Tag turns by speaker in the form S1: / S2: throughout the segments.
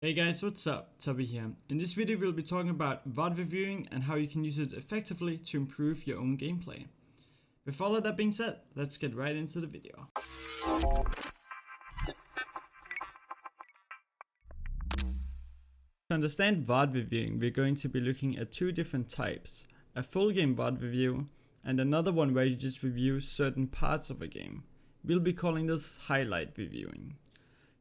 S1: Hey guys, what's up? Toppe here. In this video we'll be talking about VOD reviewing and how you can use it effectively to improve your own gameplay. With all of that being said, let's get right into the video. To understand VOD reviewing, we're going to be looking at two different types. A full game VOD review and another one where you just review certain parts of a game. We'll be calling this highlight reviewing.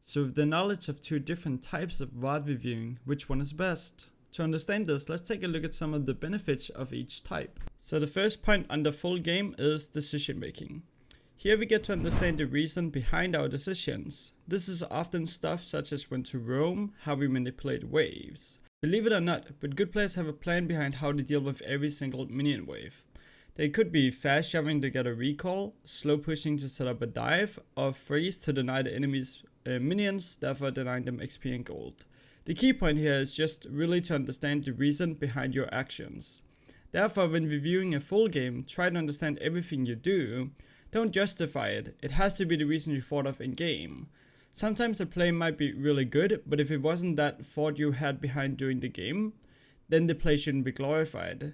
S1: So with the knowledge of two different types of VOD reviewing, which one is best? To understand this, let's take a look at some of the benefits of each type. So the first point under full game is decision making. Here we get to understand the reason behind our decisions. This is often stuff such as when to roam, how we manipulate waves. Believe it or not, but good players have a plan behind how to deal with every single minion wave. They could be fast shoving to get a recall, slow pushing to set up a dive, or freeze to deny the enemy's minions, therefore denying them XP and gold. The key point here is just really to understand the reason behind your actions. Therefore, when reviewing a full game, try to understand everything you do. Don't justify it, it has to be the reason you thought of in game. Sometimes a play might be really good, but if it wasn't that thought you had behind doing the game, then the play shouldn't be glorified.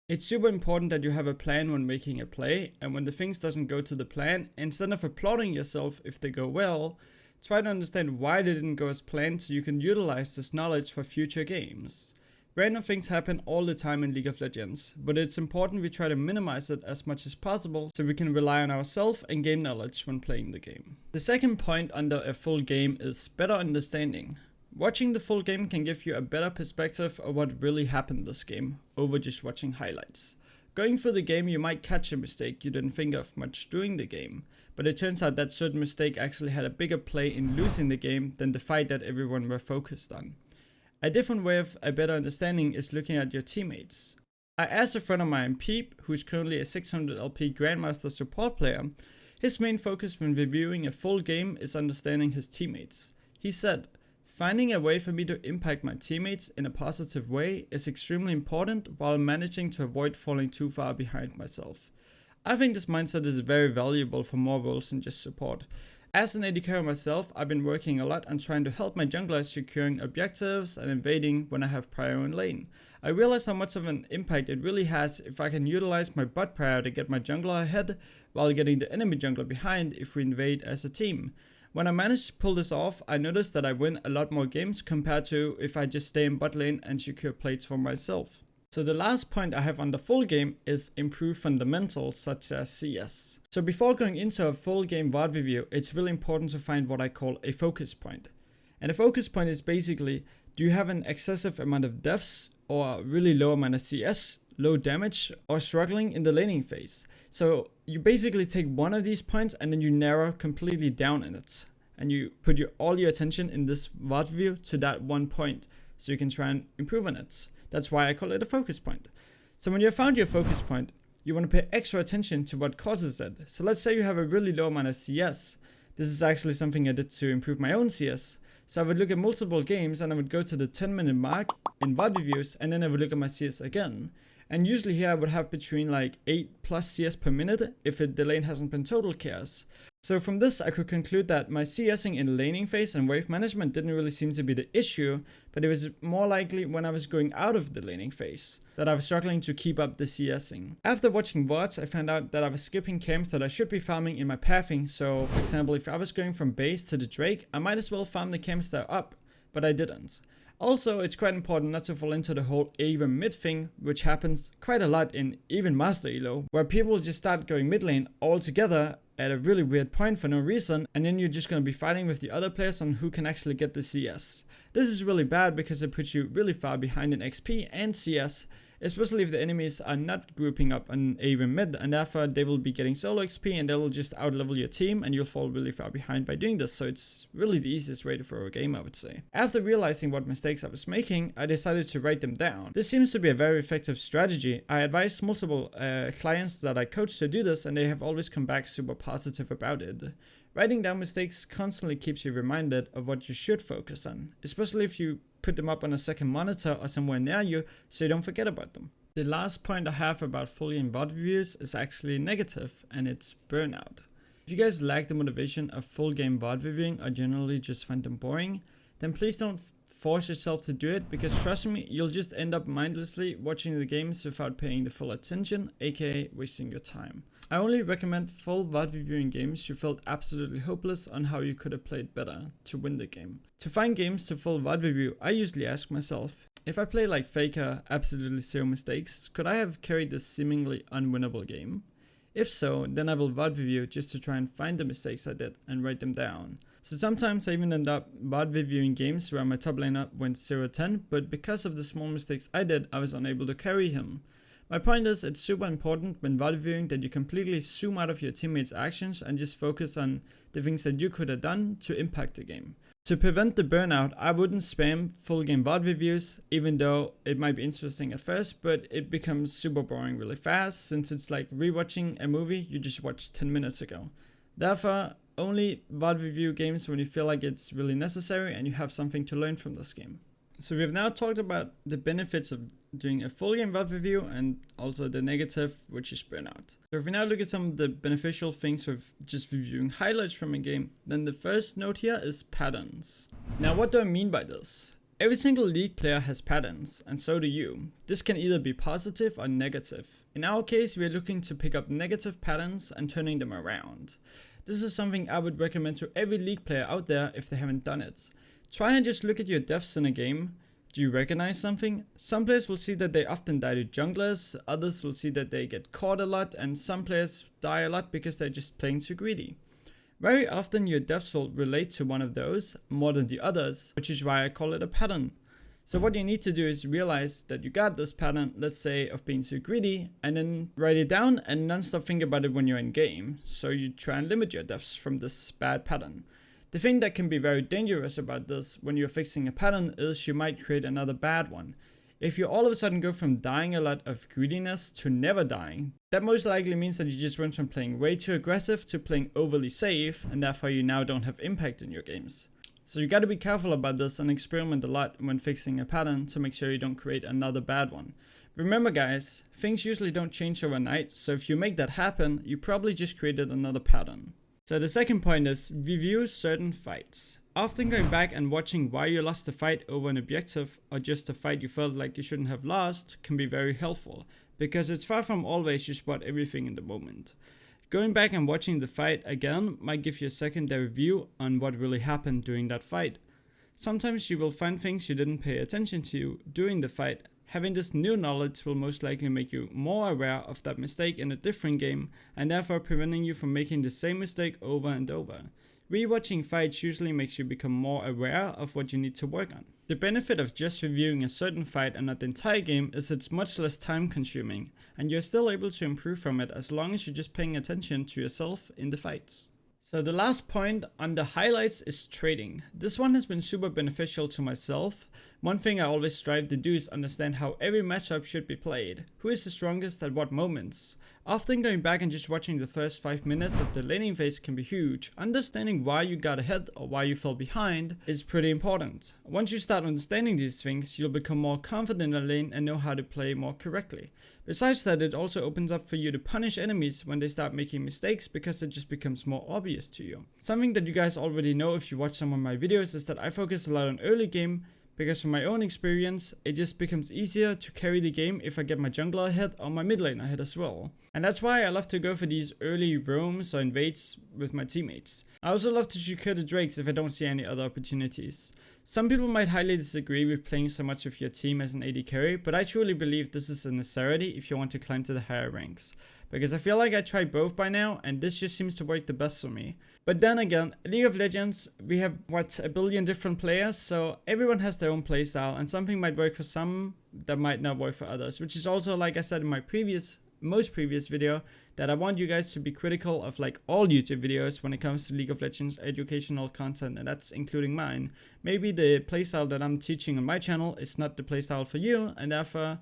S1: It's super important that you have a plan when making a play, and when the things doesn't go to the plan, instead of applauding yourself if they go well, try to understand why they didn't go as planned so you can utilize this knowledge for future games. Random things happen all the time in League of Legends, but it's important we try to minimize it as much as possible so we can rely on ourselves and game knowledge when playing the game. The second point under a full game is better understanding. Watching the full game can give you a better perspective of what really happened this game over just watching highlights. Going through the game, you might catch a mistake you didn't think of much during the game, but it turns out that certain mistake actually had a bigger play in losing the game than the fight that everyone were focused on. A different way of a better understanding is looking at your teammates. I asked a friend of mine, Peep, who's currently a 600 LP Grandmaster support player, his main focus when reviewing a full game is understanding his teammates. He said, "Finding a way for me to impact my teammates in a positive way is extremely important while managing to avoid falling too far behind myself." I think this mindset is very valuable for more roles than just support. As an AD carry myself, I've been working a lot on trying to help my junglers securing objectives and invading when I have prio in lane. I realize how much of an impact it really has if I can utilize my bot prio to get my jungler ahead while getting the enemy jungler behind if we invade as a team. When I managed to pull this off, I noticed that I win a lot more games compared to if I just stay in bot lane and secure plates for myself. So the last point I have on the full game is improve fundamentals such as CS. So before going into a full game VOD review, it's really important to find what I call a focus point. And a focus point is basically, do you have an excessive amount of deaths or a really low amount of CS, low damage, or struggling in the laning phase? So you basically take one of these points and then you narrow completely down in it. And you put all your attention in this VOD review to that one point so you can try and improve on it. That's why I call it a focus point. So when you have found your focus point, you want to pay extra attention to what causes it. So let's say you have a really low amount of CS. This is actually something I did to improve my own CS. So I would look at multiple games and I would go to the 10-minute mark in VOD reviews and then I would look at my CS again. And usually here I would have between like 8+ CS per minute if the lane hasn't been total chaos. So from this I could conclude that my CSing in the laning phase and wave management didn't really seem to be the issue, but it was more likely when I was going out of the laning phase that I was struggling to keep up the CSing. After watching VODs, I found out that I was skipping camps that I should be farming in my pathing. So for example, if I was going from base to the Drake, I might as well farm the camps that are up, but I didn't. Also, it's quite important not to fall into the whole even mid thing, which happens quite a lot in even Master Elo, where people just start going mid lane all together at a really weird point for no reason, and then you're just going to be fighting with the other players on who can actually get the CS. This is really bad because it puts you really far behind in XP and CS, especially if the enemies are not grouping up on even mid, and therefore they will be getting solo XP and they will just outlevel your team and you'll fall really far behind by doing this. So it's really the easiest way to throw a game, I would say. After realizing what mistakes I was making, I decided to write them down. This seems to be a very effective strategy. I advised multiple clients that I coach to do this and they have always come back super positive about it. Writing down mistakes constantly keeps you reminded of what you should focus on, especially if you put them up on a second monitor or somewhere near you so you don't forget about them. The last point I have about full game VOD reviews is actually negative, and it's burnout. If you guys lack the motivation of full game VOD reviewing or generally just find them boring, then please don't force yourself to do it, because trust me, you'll just end up mindlessly watching the games without paying the full attention, aka wasting your time. I only recommend full VOD reviewing games you felt absolutely hopeless on how you could have played better to win the game. To find games to full VOD review, I usually ask myself, if I play like Faker, absolutely zero mistakes, could I have carried this seemingly unwinnable game? If so, then I will VOD review just to try and find the mistakes I did and write them down. So sometimes I even end up VOD reviewing games where my top laner went 0-10, but because of the small mistakes I did, I was unable to carry him. My point is, it's super important when VOD reviewing that you completely zoom out of your teammates' actions and just focus on the things that you could have done to impact the game. To prevent the burnout, I wouldn't spam full game VOD reviews, even though it might be interesting at first, but it becomes super boring really fast, since it's like rewatching a movie you just watched 10 minutes ago. Therefore, only VOD review games when you feel like it's really necessary and you have something to learn from this game. So we have now talked about the benefits of doing a full game VOD review and also the negative, which is burnout. So if we now look at some of the beneficial things with just reviewing highlights from a game, then the first note here is patterns. Now what do I mean by this? Every single League player has patterns, and so do you. This can either be positive or negative. In our case, we are looking to pick up negative patterns and turning them around. This is something I would recommend to every League player out there if they haven't done it. Try and just look at your deaths in a game. Do you recognize something? Some players will see that they often die to junglers, others will see that they get caught a lot, and some players die a lot because they're just playing too greedy. Very often your deaths will relate to one of those more than the others, which is why I call it a pattern. So what you need to do is realize that you got this pattern, let's say, of being too greedy, and then write it down and non-stop think about it when you're in game. So you try and limit your deaths from this bad pattern. The thing that can be very dangerous about this when you're fixing a pattern is you might create another bad one. If you all of a sudden go from dying a lot of greediness to never dying, that most likely means that you just went from playing way too aggressive to playing overly safe, and therefore you now don't have impact in your games. So you gotta be careful about this and experiment a lot when fixing a pattern to make sure you don't create another bad one. Remember guys, things usually don't change overnight, so if you make that happen, you probably just created another pattern. So the second point is review certain fights. Often going back and watching why you lost a fight over an objective or just a fight you felt like you shouldn't have lost can be very helpful, because it's far from always you spot everything in the moment. Going back and watching the fight again might give you a secondary view on what really happened during that fight. Sometimes you will find things you didn't pay attention to during the fight. Having this new knowledge will most likely make you more aware of that mistake in a different game, and therefore preventing you from making the same mistake over and over. Rewatching fights usually makes you become more aware of what you need to work on. The benefit of just reviewing a certain fight and not the entire game is it's much less time consuming, and you're still able to improve from it as long as you're just paying attention to yourself in the fights. So the last point on the highlights is trading. This one has been super beneficial to myself. One thing I always strive to do is understand how every matchup should be played. Who is the strongest at what moments? Often going back and just watching the first 5 minutes of the laning phase can be huge. Understanding why you got ahead or why you fell behind is pretty important. Once you start understanding these things, you'll become more confident in the lane and know how to play more correctly. Besides that, it also opens up for you to punish enemies when they start making mistakes, because it just becomes more obvious to you. Something that you guys already know if you watch some of my videos is that I focus a lot on early game, because from my own experience, it just becomes easier to carry the game if I get my jungler ahead or my mid lane ahead as well. And that's why I love to go for these early roams or invades with my teammates. I also love to secure the drakes if I don't see any other opportunities. Some people might highly disagree with playing so much with your team as an AD carry, but I truly believe this is a necessity if you want to climb to the higher ranks. Because I feel like I tried both by now, and this just seems to work the best for me. But then again, League of Legends, we have, a billion different players, so everyone has their own playstyle, and something might work for some that might not work for others, which is also, like I said in my most previous video, that I want you guys to be critical of all YouTube videos when it comes to League of Legends educational content, and that's including mine. Maybe the playstyle that I'm teaching on my channel is not the playstyle for you, and therefore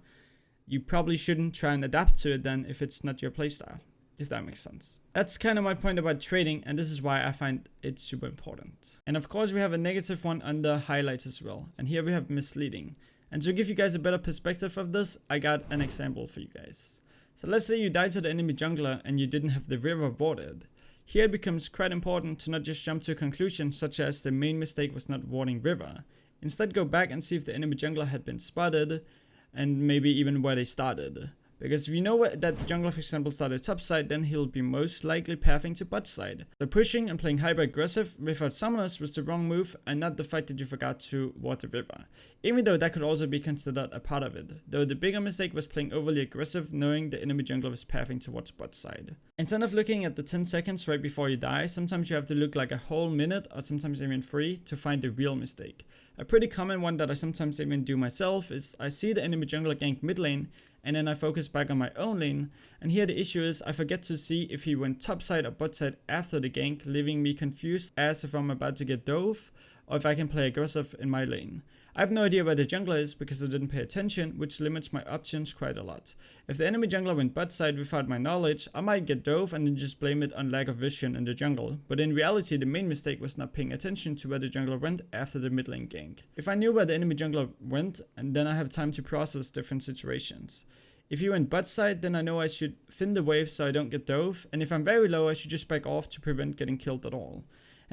S1: you probably shouldn't try and adapt to it then if it's not your playstyle, if that makes sense. That's kind of my point about trading, and this is why I find it super important. And of course we have a negative one under highlights as well, and here we have misleading. And to give you guys a better perspective of this, I got an example for you guys. So let's say you died to the enemy jungler and you didn't have the river warded. Here it becomes quite important to not just jump to conclusions such as the main mistake was not warding river. Instead, go back and see if the enemy jungler had been spotted, and maybe even where they started. Because if you know that the jungler, for example, started top side, then he'll be most likely pathing to bot side. So pushing and playing hyper aggressive without summoners was the wrong move, and not the fact that you forgot to ward the river. Even though that could also be considered a part of it. Though the bigger mistake was playing overly aggressive, knowing the enemy jungler was pathing towards bot side. Instead of looking at the 10 seconds right before you die, sometimes you have to look like a whole minute, or sometimes even 3, to find the real mistake. A pretty common one that I sometimes even do myself is I see the enemy jungler gank mid lane, and then I focus back on my own lane, and here the issue is I forget to see if he went top side or bot side after the gank, leaving me confused as if I'm about to get dove, or if I can play aggressive in my lane. I have no idea where the jungler is because I didn't pay attention, which limits my options quite a lot. If the enemy jungler went bot side without my knowledge, I might get dove and then just blame it on lack of vision in the jungle, but in reality the main mistake was not paying attention to where the jungler went after the mid lane gank. If I knew where the enemy jungler went, and then I have time to process different situations. If he went bot side, then I know I should thin the wave so I don't get dove, and if I'm very low I should just back off to prevent getting killed at all.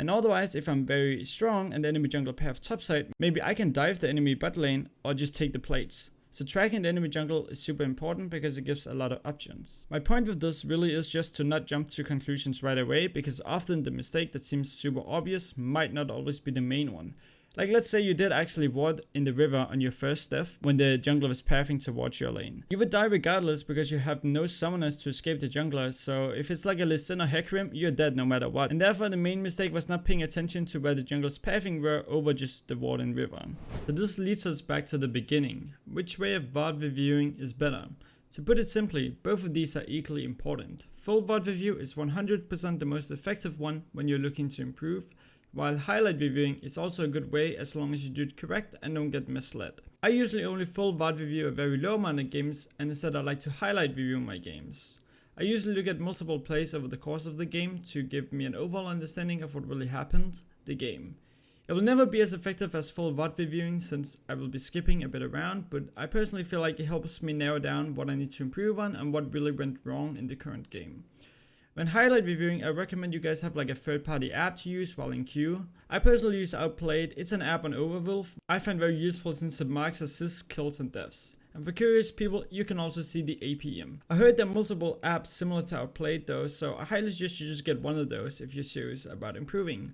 S1: And otherwise, if I'm very strong and the enemy jungler path topside, maybe I can dive the enemy bot lane or just take the plates. So tracking the enemy jungle is super important because it gives a lot of options. My point with this really is just to not jump to conclusions right away, because often the mistake that seems super obvious might not always be the main one. Like, let's say you did actually ward in the river on your first death when the jungler was pathing towards your lane. You would die regardless because you have no summoners to escape the jungler, so if it's like a Lee Sin or Hecarim, you're dead no matter what. And therefore the main mistake was not paying attention to where the jungler's pathing were over just the ward in river. So this leads us back to the beginning. Which way of VOD reviewing is better? To put it simply, both of these are equally important. Full VOD review is 100% the most effective one when you're looking to improve, while highlight reviewing is also a good way as long as you do it correct and don't get misled. I usually only full VOD review a very low amount of games, and instead I like to highlight review my games. I usually look at multiple plays over the course of the game to give me an overall understanding of what really happened, the game. It will never be as effective as full VOD reviewing since I will be skipping a bit around, but I personally feel like it helps me narrow down what I need to improve on and what really went wrong in the current game. When highlight reviewing, I recommend you guys have like a third-party app to use while in queue. I personally use Outplayed. It's an app on Overwolf. I find very useful since it marks assists, kills and deaths. And for curious people, you can also see the APM. I heard there are multiple apps similar to Outplayed though, so I highly suggest you just get one of those if you're serious about improving.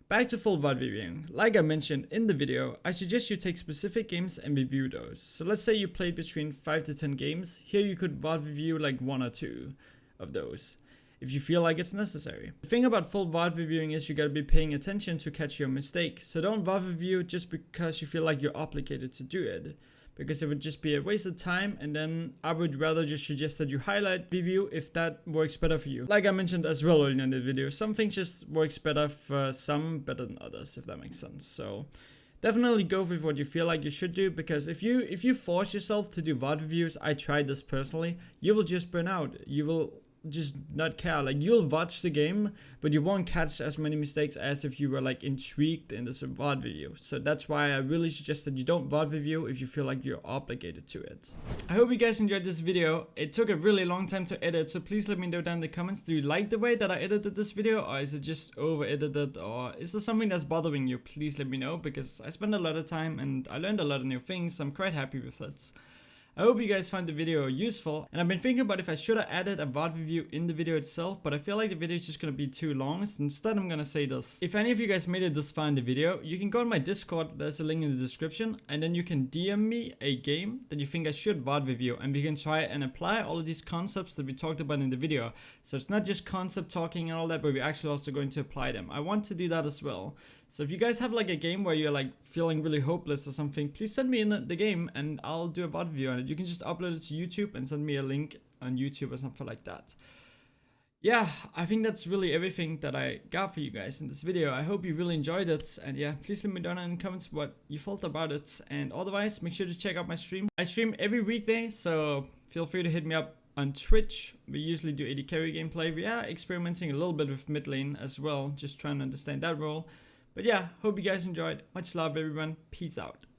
S1: Back to full VOD reviewing. Like I mentioned in the video, I suggest you take specific games and review those. So let's say you played between 5 to 10 games. Here you could VOD review like 1 or 2 of those, if you feel like it's necessary. The thing about full VOD reviewing is you gotta be paying attention to catch your mistake. So don't VOD review just because you feel like you're obligated to do it, because it would just be a waste of time, and then I would rather just suggest that you highlight review if that works better for you. Like I mentioned as well earlier in the video, some things just works better for some, better than others, if that makes sense. So definitely go with what you feel like you should do, because if you force yourself to do VOD reviews, I tried this personally, you will just burn out. You will just not care. Like, you'll watch the game, but you won't catch as many mistakes as if you were like intrigued in this VOD review. So that's why I really suggest that you don't VOD review if you feel like you're obligated to it. I hope you guys enjoyed this video. It took a really long time to edit, so please let me know down in the comments. Do you like the way that I edited this video, or is it just over edited, or is there something that's bothering you? Please let me know, because I spent a lot of time and I learned a lot of new things, so I'm quite happy with it. I hope you guys found the video useful, and I've been thinking about if I should have added a VOD review in the video itself, but I feel like the video is just gonna be too long, so instead I'm gonna say this. If any of you guys made it this far in the video, you can go on my Discord, there's a link in the description, and then you can DM me a game that you think I should VOD review, and we can try and apply all of these concepts that we talked about in the video. So it's not just concept talking and all that, but we're actually also going to apply them. I want to do that as well. So if you guys have like a game where you're like feeling really hopeless or something, please send me in the game and I'll do a VOD review on it. You can just upload it to YouTube and send me a link on YouTube or something like that. Yeah, I think that's really everything that I got for you guys in this video. I hope you really enjoyed it, and yeah, please let me know in the comments what you felt about it, and otherwise make sure to check out my stream. I stream every weekday, so feel free to hit me up on Twitch. We usually do AD carry gameplay. We are experimenting a little bit with mid lane as well, just trying to understand that role. But yeah, hope you guys enjoyed. Much love everyone. Peace out.